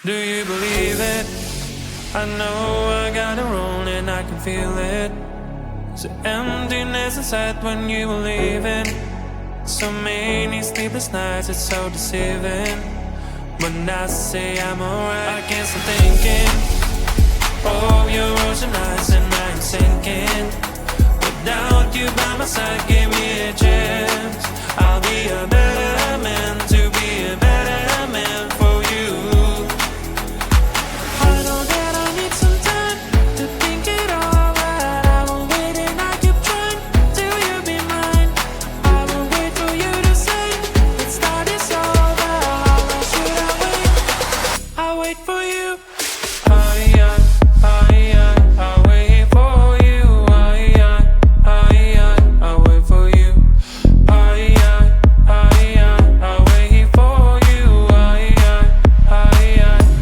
Do you believe it? I know I got it wrong and I can feel it. The emptiness inside when you were leaving. So many sleepless nights, it's so deceiving. When I say I'm alright, I can't stop thinking of your ocean eyes and I'm sinking. Without you by my side, give me a chance. I'll be a better man, to be a better man for you. I know that I need some time to think it all out. I won't wait and I keep trying till you be mine. I won't wait for you to say let's start this over. How long should I wait? I'll wait for you. I'll wait for you.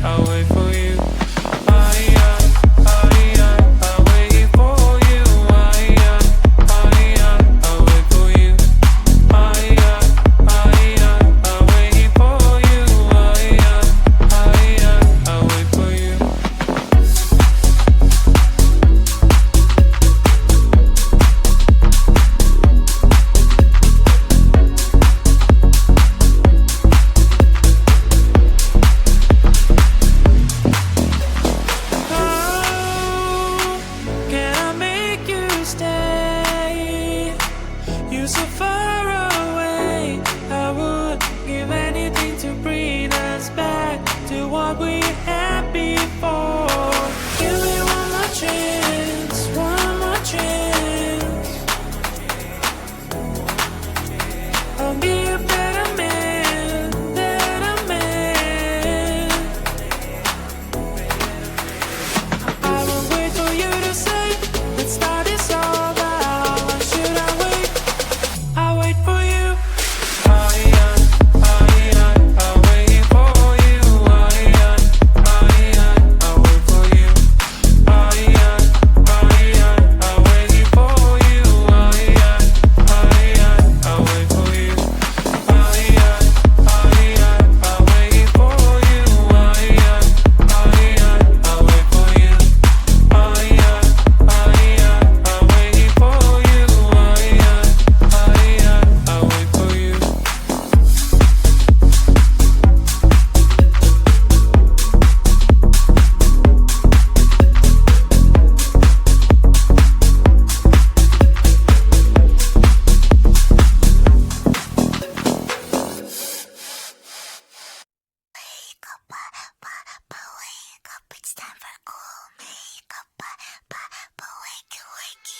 I'll wait for you. You're so far away. I would give anything to bring us back to what we had before. Give me one more chance, one more chance. I'll be a better man, better man. I won't wait for you to say let's start this over. How long should I wait? I'll wait for you. I'll wait for you. I'll wait for you. I'll wait for you. I'll wait for you. It's time for cool makeup. Wakey,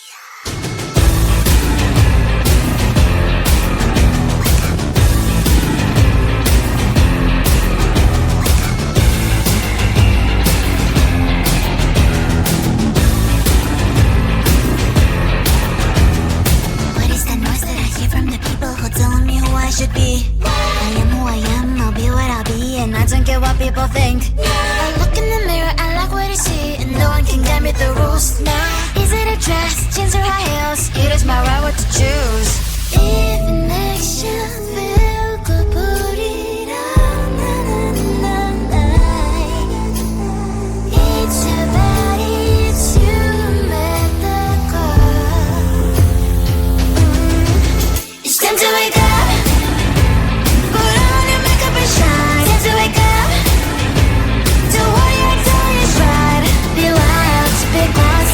what is that noise that I hear from the people who telling me who I should be? I am who I am, I'll be what I'll be, and I don't care what people think. I look in the mirror, I like what I see, and no one can get me the rules now. Is it a dress, jeans or high heels? It is my right what to choose. If it makes you feel good, put it on. It's about it's you make the call. It's time to wake up. Put on your makeup and shine. Time to wake up. Do what you're doing is right. Be wild, be close.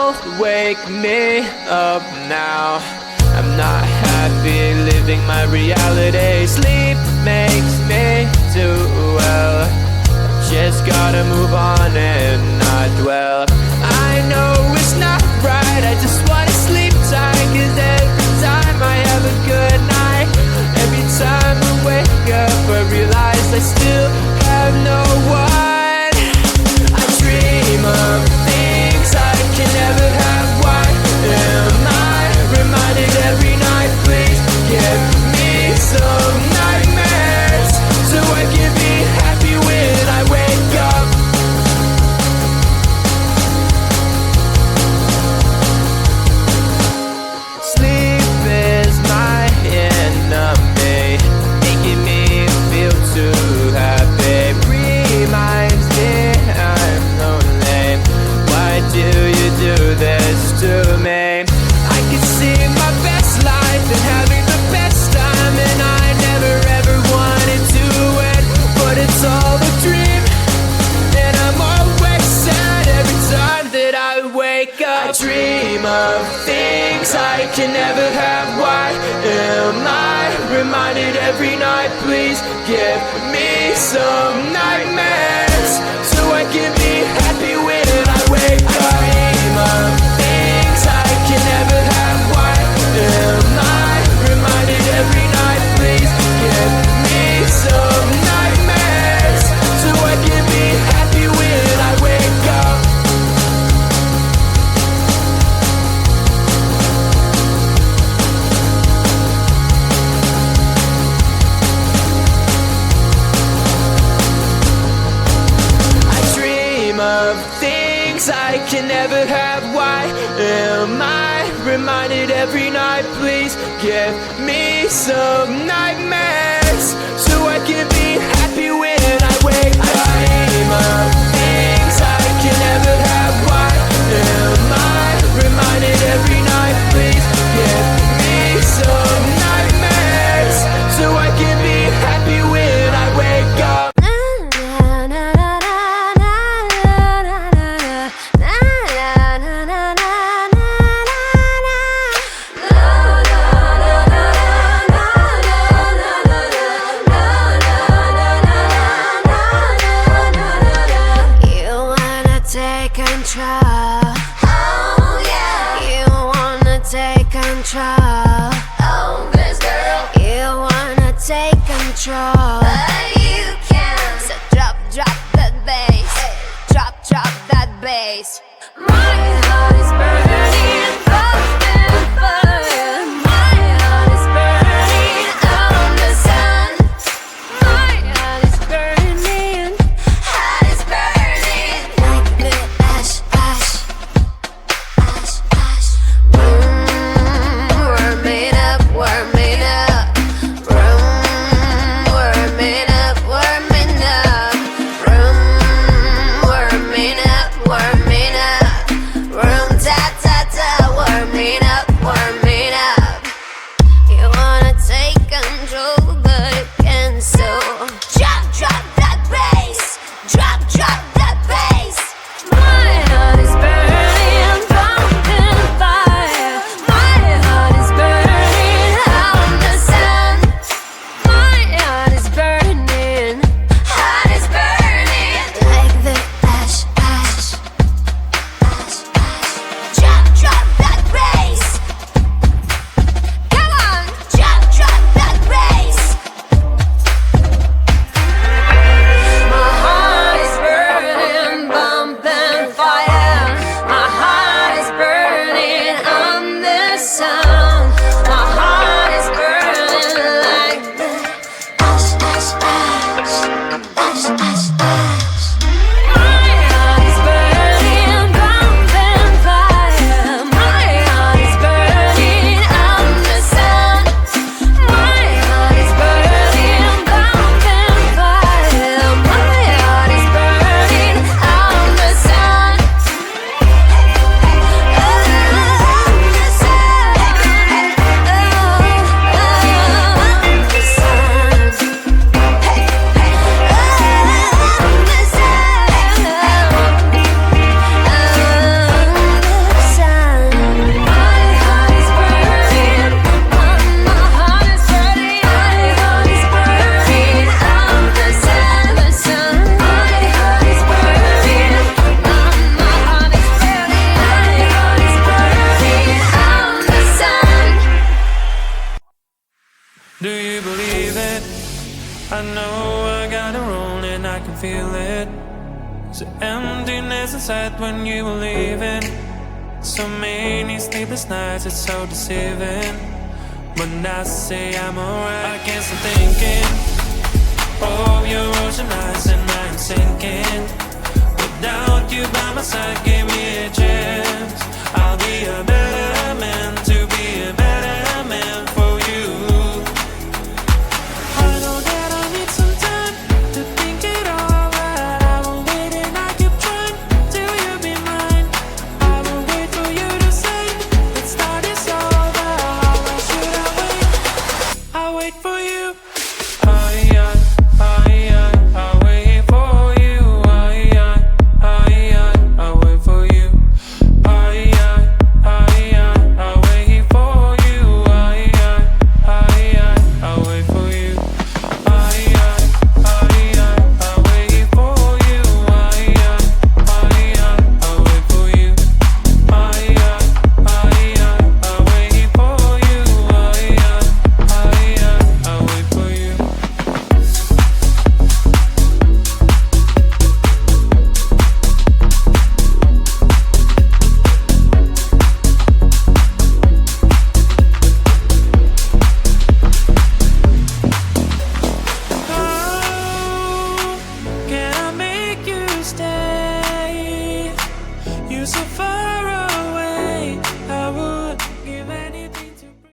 will wake me up now. I'm not happy living my reality. Sleep makes me do well. Just gotta move on and not dwell. I know it's not right, I just wanna sleep tight. Cause every time I have a good night, every time I wake up I realize I still have no one. I dream of things I can never have. Why am I reminded every night? Please give me some nightmares so I can be happy when I wake up. Sleep is my enemy, making me feel too happy. Reminds me I'm lonely. Why do you do this to me? I can see my best life and having the best time, and I never ever wanted to end, but it's all a dream, and I'm always sad every time that I wake up. I dream of things I can never have. Why am I reminded every night? Please give me some nightmares so I can be happy when I wake up. I dream of things I can never have. Why am I reminded every night? Please give me some nightmares so I can be happy when I wake up. I dream of things I can never have. Why am I reminded every night? Please give me some nightmares so I can be happy when I wake up. I dream of things I can never have. Why am I reminded every night? Please give me some nightmares so I can be happy when I wake up. Oh yeah. You wanna take control. Oh, this girl. You wanna take control. But you can't. So drop that bass. Hey. Drop that bass. My heart is burning, open fire. My heart is burning on the sun. My heart is burning, heart is burning like the ash. Warming up. Warming up. Warming up. Warming up. Room ta ta ta. Warming up. Warming up. You wanna take control, but you can't. So drop that bass. Drop that bass. My heart is burning, pumping fire. My heart is burning on the sun. My heart is burning, heart is burning like the ash. Drop that bass. Come on, drop that bass. My heart is burning, bumping fire. My heart is burning on the sun. My heart is burning like the ash. My heart is burning, bumping fire. My heart is burning on the sun. My heart is burning, bumping fire. My heart is burning on the sun. can feel it. There's an emptiness inside when you were leaving. So many sleepless nights, it's so deceiving. When I say I'm alright, I can't stop thinking of your ocean eyes, and I'm sinking. Without you by my side,